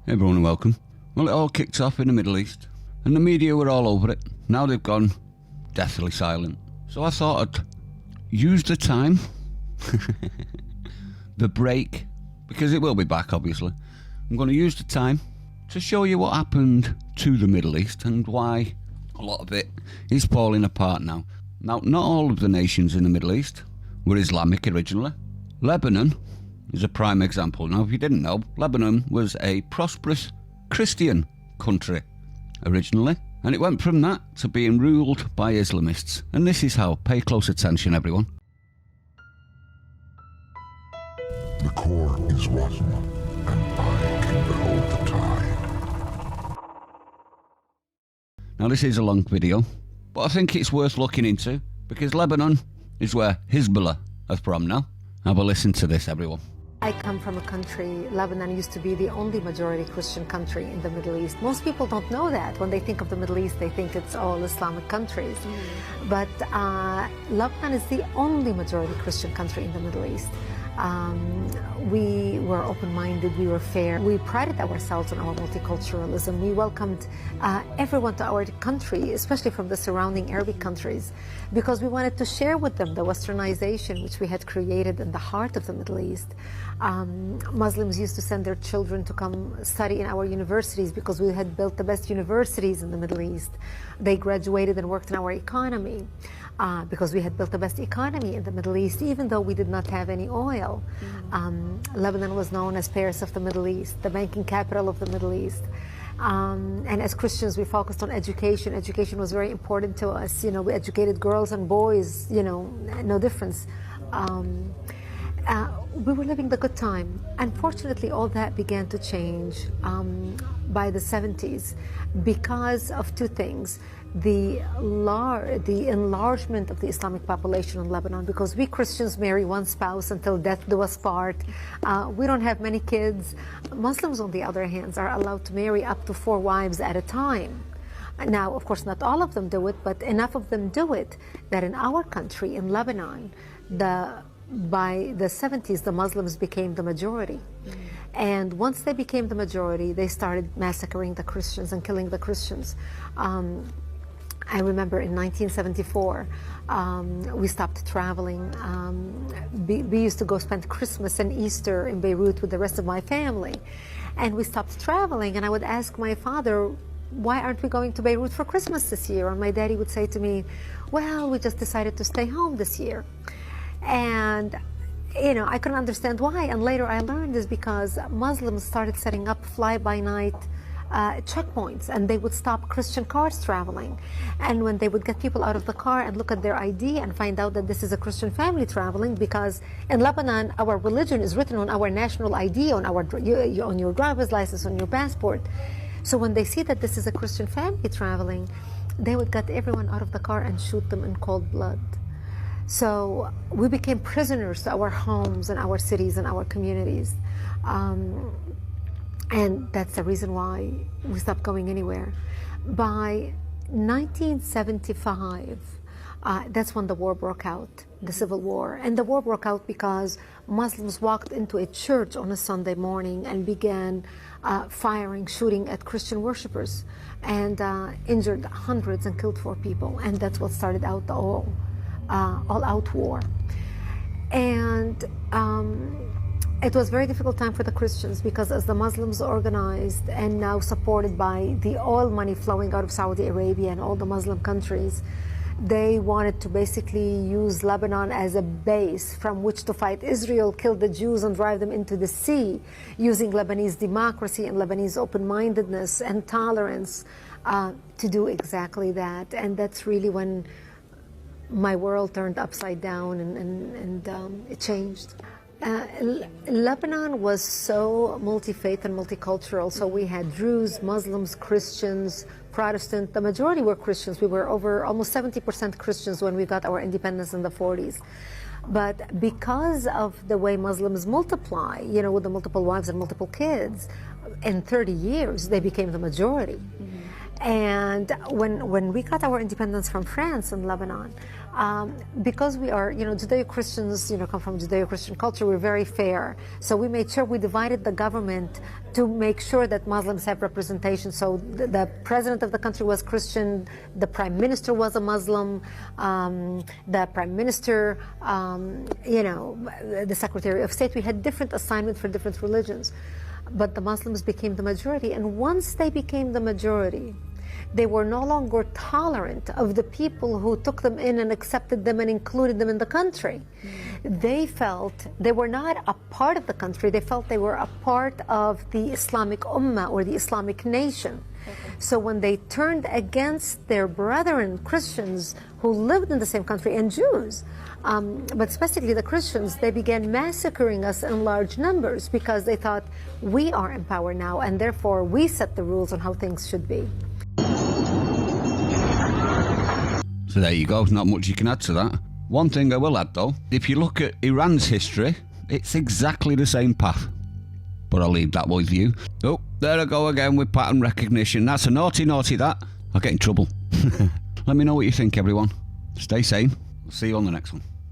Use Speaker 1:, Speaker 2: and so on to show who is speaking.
Speaker 1: Everyone welcome. Well, it all kicked off in the Middle East, and the media were all over it. Now they've gone deathly silent. So I thought I'd use the time, the break, because it will be back obviously. I'm going to use the time to show you what happened to the Middle East and why a lot of it is falling apart now. Now, not all of the nations in the Middle East were Islamic originally. Lebanon is a prime example. Now, if you didn't know, Lebanon was a prosperous Christian country originally, and it went from that to being ruled by Islamists. And this is how. Pay close attention, everyone.
Speaker 2: The core is rotten, and I can behold the tide.
Speaker 1: Now, this is a long video, but I think it's worth looking into, because Lebanon is where Hezbollah are from now. Have a listen to this, everyone.
Speaker 3: I come from a country, Lebanon used to be the only majority Christian country in the Middle East. Most people don't know that. When they think of the Middle East, they think it's all Islamic countries. But Lebanon is the only majority Christian country in the Middle East. We were open-minded, we were fair. We prided ourselves on our multiculturalism. We welcomed everyone to our country, especially from the surrounding Arabic countries, because we wanted to share with them the westernization which we had created in the heart of the Middle East. Muslims used to send their children to come study in our universities because we had built the best universities in the Middle East. They graduated and worked in our economy. Because we had built the best economy in the Middle East, even though we did not have any oil. Lebanon was known as Paris of the Middle East, the banking capital of the Middle East. And as Christians, we focused on education. Education was very important to us. You know, we educated girls and boys, you know, no difference. We were living the good time. Unfortunately, all that began to change by the 70s because of two things. The enlargement of the Islamic population in Lebanon, because we Christians marry one spouse until death do us part. We don't have many kids. Muslims, on the other hand, are allowed to marry up to 4 wives at a time. Now, of course, not all of them do it, but enough of them do it that in our country, in Lebanon, by the 70s, the Muslims became the majority. And once they became the majority, they started massacring the Christians and killing the Christians. I remember in 1974, we stopped traveling. We used to go spend Christmas and Easter in Beirut with the rest of my family. And we stopped traveling, and I would ask my father, why aren't we going to Beirut for Christmas this year? And my daddy would say to me, well, we just decided to stay home this year. And you know, I couldn't understand why. And later I learned is because Muslims started setting up fly-by-night checkpoints, and they would stop Christian cars traveling. And when they would get people out of the car and look at their ID and find out that this is a Christian family traveling, because in Lebanon, our religion is written on our national ID, on your driver's license, on your passport. So when they see that this is a Christian family traveling, they would get everyone out of the car and shoot them in cold blood. So we became prisoners to our homes and our cities and our communities. And that's the reason why we stopped going anywhere. By 1975, that's when the war broke out, the civil war. And the war broke out because Muslims walked into a church on a Sunday morning and began shooting at Christian worshipers, and injured hundreds and killed 4 people. And that's what started out the all-out war. And it was a very difficult time for the Christians, because as the Muslims organized and now supported by the oil money flowing out of Saudi Arabia and all the Muslim countries, they wanted to basically use Lebanon as a base from which to fight Israel, kill the Jews and drive them into the sea, using Lebanese democracy and Lebanese open-mindedness and tolerance to do exactly that. And that's really when my world turned upside down and it changed. Lebanon was so multi-faith and multicultural. So we had Druze, Muslims, Christians, Protestant. The majority were Christians. We were over almost 70% Christians when we got our independence in the 40s. But because of the way Muslims multiply, you know, with the multiple wives and multiple kids, in 30 years, they became the majority. And when we got our independence from France and Lebanon, because we are, Judeo-Christians, come from Judeo-Christian culture, we're very fair. So we made sure we divided the government to make sure that Muslims have representation. So the president of the country was Christian, the prime minister was a Muslim, the prime minister, the secretary of state. We had different assignments for different religions. But the Muslims became the majority. And once they became the majority, they were no longer tolerant of the people who took them in and accepted them and included them in the country. They felt they were not a part of the country. They felt they were a part of the Islamic Ummah or the Islamic nation. So when they turned against their brethren Christians who lived in the same country, and Jews, but specifically the Christians, they began massacring us in large numbers because they thought we are in power now and therefore we set the rules on how things should be.
Speaker 1: So there you go, not much you can add to that. One thing I will add though, if you look at Iran's history, it's exactly the same path. But I'll leave that with you. Oh, there I go again with pattern recognition. That's a naughty that. I'll get in trouble. Let me know what you think, everyone. Stay sane. I'll see you on the next one.